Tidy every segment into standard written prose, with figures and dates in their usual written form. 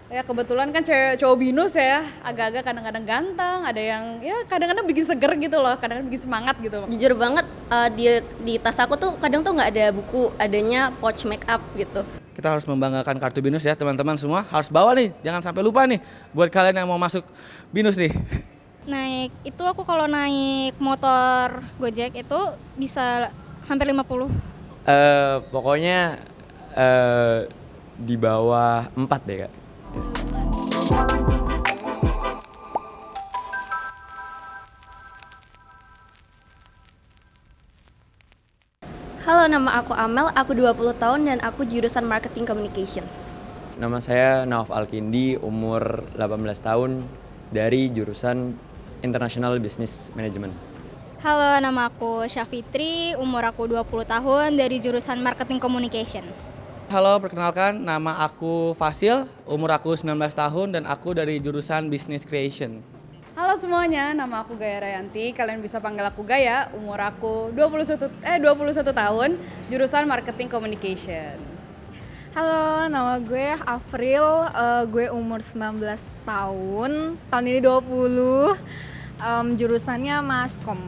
Ya kebetulan kan cewek cowok binus ya, agak-agak kadang-kadang ganteng, ada yang ya kadang-kadang bikin seger gitu loh, kadang-kadang bikin semangat gitu. Jujur banget, di tas aku tuh kadang tuh nggak ada buku, adanya pouch makeup gitu. Kita harus membanggakan kartu BINUS ya teman-teman semua, harus bawa nih, jangan sampai lupa nih buat kalian yang mau masuk BINUS nih. Naik itu aku kalau naik motor Gojek itu bisa hampir 50. Pokoknya di bawah 4 deh kak. Halo, nama aku Amel, aku 20 tahun dan aku jurusan Marketing Communications. Nama saya Nauf Alkindi, umur 18 tahun dari jurusan International Business Management. Halo, nama aku Syafitri, umur aku 20 tahun dari jurusan Marketing Communication. Halo, perkenalkan nama aku Fasil, umur aku 19 tahun dan aku dari jurusan Business Creation. Halo semuanya, nama aku Gaya Rayanti, kalian bisa panggil aku Gaya, umur aku 21 tahun, jurusan Marketing Communication. Halo, nama gue Afril, gue umur 19 tahun ini 20, jurusannya Maskom.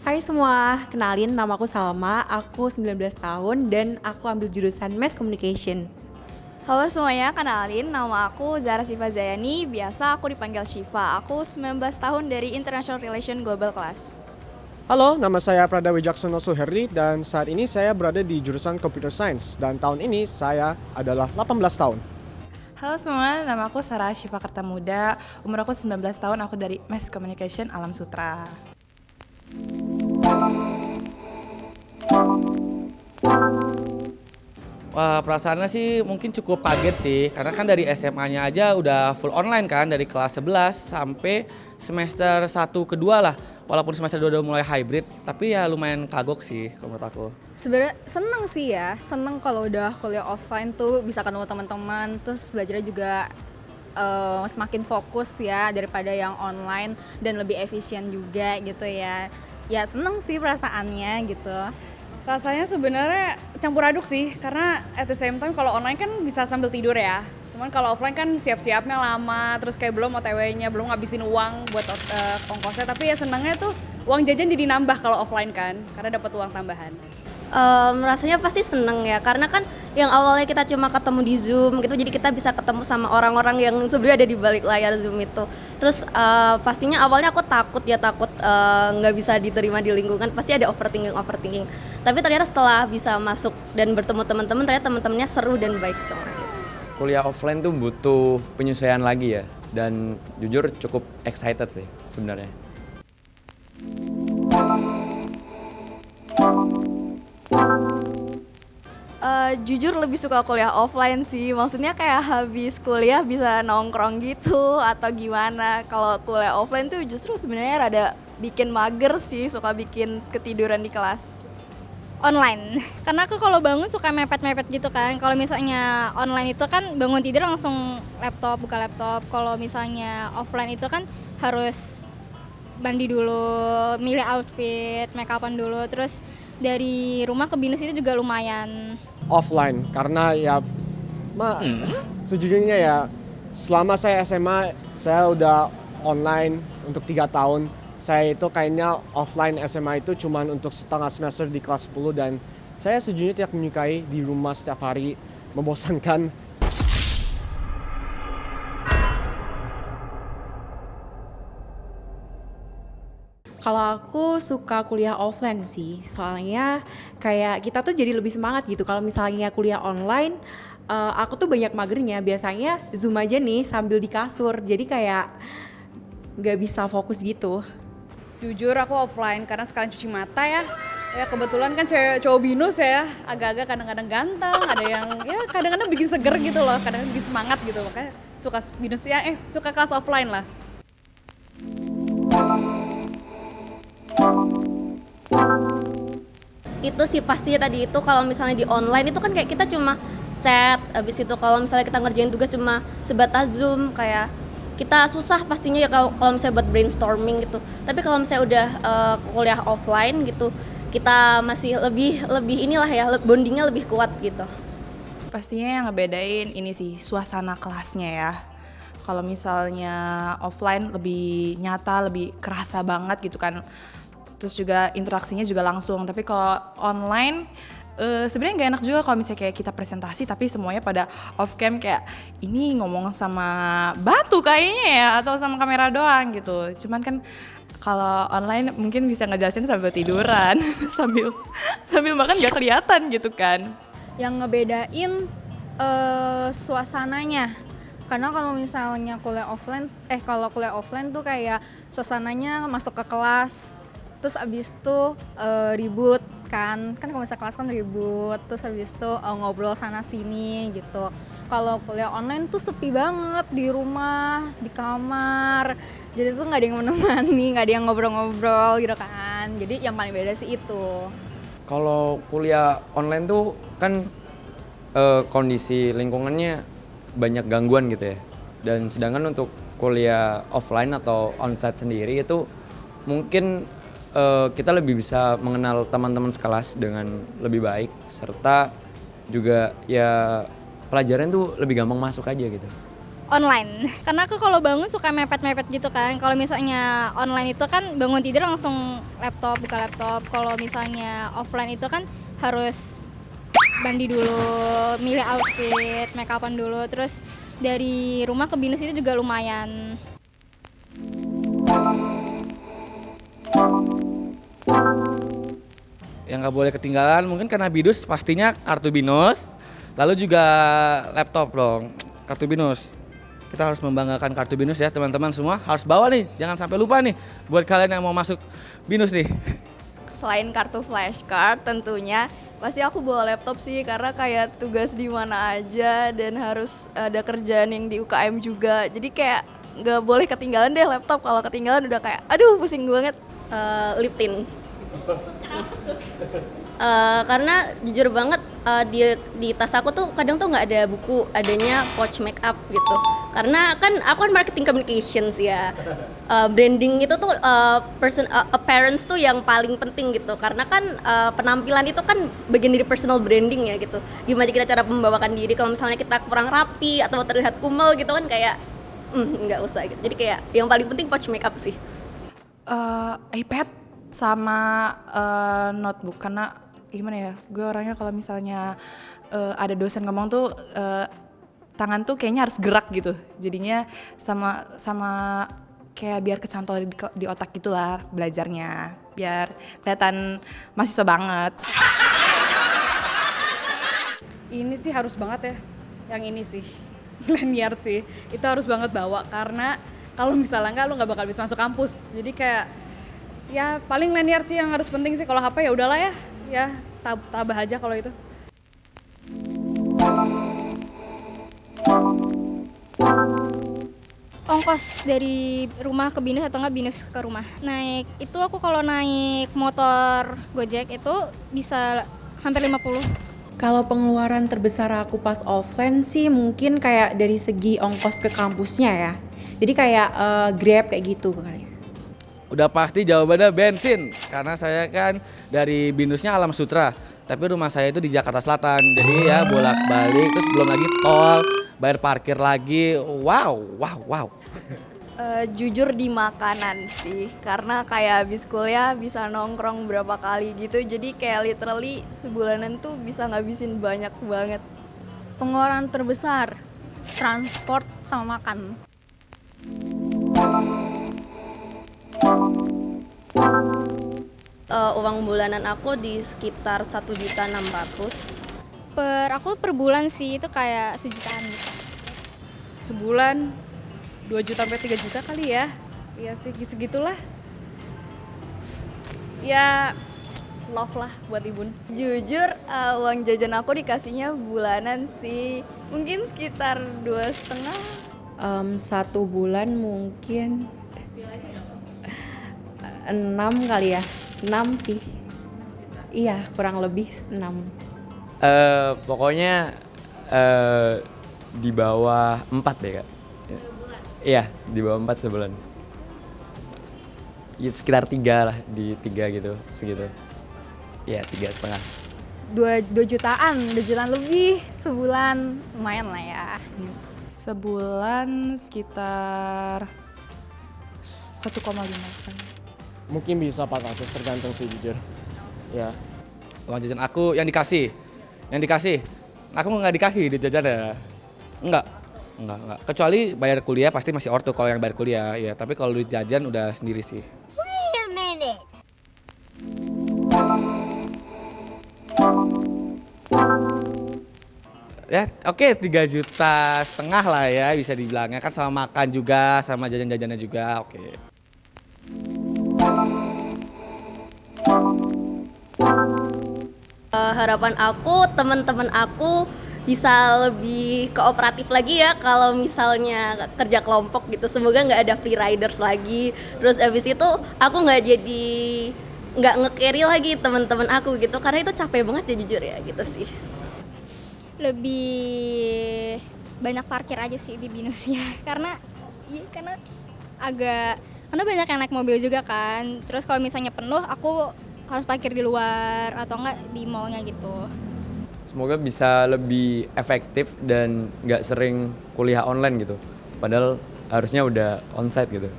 Hai semua, kenalin nama aku Salma, aku 19 tahun dan aku ambil jurusan Mass Communication. Halo semuanya, kenalin nama aku Zara Siva Zayani, biasa aku dipanggil Shiva. Aku 19 tahun dari International Relation Global Class. Halo, nama saya Prada Wijaksono Suherdi dan saat ini saya berada di jurusan Computer Science dan tahun ini saya adalah 18 tahun. Halo semua, nama aku Sarah Syifa Kertamuda, umur aku 19 tahun, aku dari Mass Communication Alam Sutra. Wah, perasaannya sih mungkin cukup kaget sih, karena kan dari SMA-nya aja udah full online kan, dari kelas 11 sampai semester 1 kedua lah. Walaupun semester 2 udah mulai hybrid, tapi ya lumayan kagok sih kalau menurut aku. Sebenarnya seneng sih ya, seneng kalau udah kuliah offline tuh bisa ketemu teman-teman, terus belajarnya juga semakin fokus ya daripada yang online dan lebih efisien juga gitu ya. Ya seneng sih perasaannya gitu. Rasanya sebenarnya campur aduk sih, karena at the same time kalau online kan bisa sambil tidur ya. Cuman kalau offline kan siap-siapnya lama, terus kayak belum OTW-nya, belum ngabisin uang buat ongkosnya. Tapi ya senangnya tuh uang jajan jadi nambah kalau offline kan, karena dapat uang tambahan. Rasanya pasti seneng ya, karena kan yang awalnya kita cuma ketemu di Zoom gitu, jadi kita bisa ketemu sama orang-orang yang sebenarnya ada di balik layar Zoom itu. Terus pastinya awalnya aku takut nggak bisa diterima di lingkungan, pasti ada overthinking. Tapi ternyata setelah bisa masuk dan bertemu teman-teman, ternyata teman-temannya seru dan baik semua gitu. Kuliah offline tuh butuh penyesuaian lagi ya, dan jujur cukup excited sih sebenarnya. Jujur lebih suka kuliah offline sih, maksudnya kayak habis kuliah bisa nongkrong gitu atau gimana. Kalau kuliah offline tuh justru sebenarnya rada bikin mager sih, suka bikin ketiduran di kelas. Online, karena aku kalau bangun suka mepet-mepet gitu kan. Kalau misalnya online itu kan bangun tidur langsung buka laptop. Kalau misalnya offline itu kan harus mandi dulu, milih outfit, make upan dulu. Terus dari rumah ke BINUS itu juga lumayan. Offline karena ya sejujurnya ya selama saya SMA saya udah online untuk 3 tahun. Saya itu kayaknya offline SMA itu cuman untuk setengah semester di kelas 10 dan saya sejujurnya tidak menyukai di rumah setiap hari, membosankan. Kalau aku suka kuliah offline sih, soalnya kayak kita tuh jadi lebih semangat gitu. Kalau misalnya kuliah online, aku tuh banyak magernya, biasanya Zoom aja nih sambil di kasur, jadi kayak nggak bisa fokus gitu. Jujur aku offline karena sekalian cuci mata ya. Ya kebetulan kan cewek cowok binus ya, agak-agak kadang-kadang ganteng, ada yang ya kadang-kadang bikin seger gitu loh, kadang-kadang bikin semangat gitu. Makanya suka binus ya, suka kelas offline lah. Itu sih pastinya tadi itu, kalau misalnya di online itu kan kayak kita cuma chat, habis itu kalau misalnya kita ngerjain tugas cuma sebatas Zoom, kayak kita susah pastinya ya kalau misalnya buat brainstorming gitu. Tapi kalau misalnya udah kuliah offline gitu, kita masih lebih inilah ya, bondingnya lebih kuat gitu. Pastinya yang ngebedain ini sih suasana kelasnya ya. Kalau misalnya offline lebih nyata, lebih kerasa banget gitu kan. Terus juga interaksinya juga langsung. Tapi kalau online sebenarnya nggak enak juga kalau misalnya kayak kita presentasi tapi semuanya pada off cam, kayak ini ngomong sama batu kayaknya ya atau sama kamera doang gitu. Cuman kan kalau online mungkin bisa ngejelasin sambil tiduran, sambil makan nggak kelihatan gitu kan. Yang ngebedain suasananya. Karena kalau misalnya kuliah offline tuh kayak suasananya masuk ke kelas, terus abis itu ribut kan kalau misalnya kelas kan ribut, terus abis itu ngobrol sana sini gitu. Kalau kuliah online tuh sepi banget di rumah, di kamar, jadi tuh nggak ada yang menemani, nggak ada yang ngobrol-ngobrol gitu kan. Jadi yang paling beda sih itu. Kalau kuliah online tuh kan kondisi lingkungannya banyak gangguan gitu ya. Dan sedangkan untuk kuliah offline atau onsite sendiri itu mungkin kita lebih bisa mengenal teman-teman sekelas dengan lebih baik, serta juga ya pelajaran tuh lebih gampang masuk aja gitu. Online, karena aku kalau bangun suka mepet-mepet gitu kan. Kalau misalnya online itu kan bangun tidur langsung buka laptop. Kalau misalnya offline itu kan harus mandi dulu, milih outfit, make upan dulu. Terus dari rumah ke BINUS itu juga lumayan. Yang nggak boleh ketinggalan mungkin karena BINUS pastinya kartu BINUS, lalu juga laptop dong, kartu BINUS. Kita harus membanggakan kartu BINUS ya teman-teman semua, harus bawa nih, jangan sampai lupa nih buat kalian yang mau masuk BINUS nih. Selain kartu flashcard tentunya, pasti aku bawa laptop sih karena kayak tugas di mana aja dan harus ada kerjaan yang di UKM juga. Jadi kayak nggak boleh ketinggalan deh laptop, kalau ketinggalan udah kayak aduh pusing banget. Lip tint. Karena jujur banget di tas aku tuh kadang tuh nggak ada buku, adanya pouch makeup gitu. Karena kan aku kan marketing communications ya, branding itu tuh appearance tuh yang paling penting gitu. Karena kan penampilan itu kan bagian dari personal branding ya gitu. Gimana kita cara membawakan diri kalau misalnya kita kurang rapi atau terlihat kumel gitu kan kayak nggak usah gitu. Jadi kayak yang paling penting pouch makeup sih. iPad sama notebook, karena gimana ya, gue orangnya kalau misalnya ada dosen ngomong tuh tangan tuh kayaknya harus gerak gitu, jadinya sama kayak biar kecantol di otak gitulah belajarnya, biar kelihatan mahasiswa banget. Ini sih harus banget ya, yang ini sih lanyard sih, itu harus banget bawa karena kalau misalnya enggak lu nggak bakal bisa masuk kampus. Jadi kayak ya paling lanyard sih yang harus penting sih. Kalau HP ya udahlah ya tabah aja kalau itu. Ongkos dari rumah ke BINUS atau enggak BINUS ke rumah. Naik itu aku kalau naik motor Gojek itu bisa hampir 50. Kalau pengeluaran terbesar aku pas offline sih mungkin kayak dari segi ongkos ke kampusnya ya. Jadi kayak Grab kayak gitu kali ya. Udah pasti jawabannya bensin, karena saya kan dari BINUSnya Alam Sutra, tapi rumah saya itu di Jakarta Selatan. Jadi ya bolak-balik, terus belum lagi tol, bayar parkir lagi. Wow. Jujur di makanan sih, karena kayak habis kuliah bisa nongkrong berapa kali gitu, jadi kayak literally sebulanan tuh bisa ngabisin banyak banget. Pengeluaran terbesar transport sama makan. Uang bulanan aku di sekitar 1.600.000. Per bulan sih itu kayak 1 jutaan gitu. Sebulan 2 juta sampai 3 juta kali ya. Ya segitulah. Ya love lah buat Ibun. Jujur uang jajan aku dikasihnya bulanan sih, mungkin sekitar 2,5. 1 bulan mungkin 6 kali ya, 6 sih. Iya, kurang lebih 6. Pokoknya di bawah 4 deh Kak. Iya, di bawah 4 sebulan. Ya, sekitar 3 lah, di 3 gitu, segitu. Iya, 3,5. 2 jutaan, 2 jutaan lebih sebulan, lumayan lah ya. Sebulan sekitar 1,5 kan. Mungkin bisa 400 tergantung sih jujur. Ya. Uang jajan aku yang dikasih. Aku nggak dikasih duit jajan ya. Enggak. Kecuali bayar kuliah pasti masih ortu kalau yang bayar kuliah ya. Tapi kalau duit jajan udah sendiri sih. Wait a minute. Ya, oke 3,5 juta lah ya bisa dibilangnya kan sama makan juga, sama jajan-jajannya juga. Oke. Harapan aku, teman-teman aku bisa lebih kooperatif lagi ya kalau misalnya kerja kelompok gitu. Semoga nggak ada free riders lagi. Terus abis itu aku nggak nge-carry lagi teman-teman aku gitu, karena itu capek banget ya jujur ya gitu sih. Lebih banyak parkir aja sih di binusnya karena banyak yang naik mobil juga kan. Terus kalau misalnya penuh aku harus parkir di luar atau enggak di mallnya gitu. Semoga bisa lebih efektif dan nggak sering kuliah online gitu. Padahal harusnya udah onsite gitu.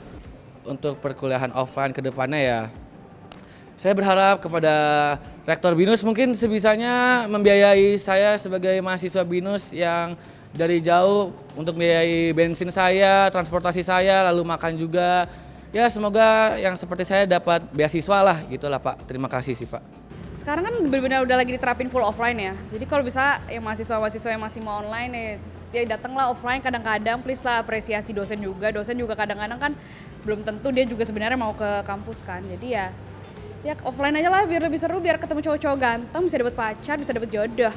Untuk perkuliahan offline ke depannya ya, saya berharap kepada Rektor BINUS mungkin sebisanya membiayai saya sebagai mahasiswa BINUS yang dari jauh untuk membiayai bensin saya, transportasi saya, lalu makan juga. Ya semoga yang seperti saya dapat beasiswa lah gitulah Pak. Terima kasih sih Pak. Sekarang kan benar-benar udah lagi diterapin full offline ya. Jadi kalau bisa yang mahasiswa-mahasiswa yang masih mau online ya datanglah offline kadang-kadang, please lah apresiasi dosen juga. Dosen juga kadang-kadang kan belum tentu dia juga sebenarnya mau ke kampus kan. Jadi ya offline aja lah biar lebih seru, biar ketemu cowok-cowok ganteng, bisa dapet pacar, bisa dapet jodoh.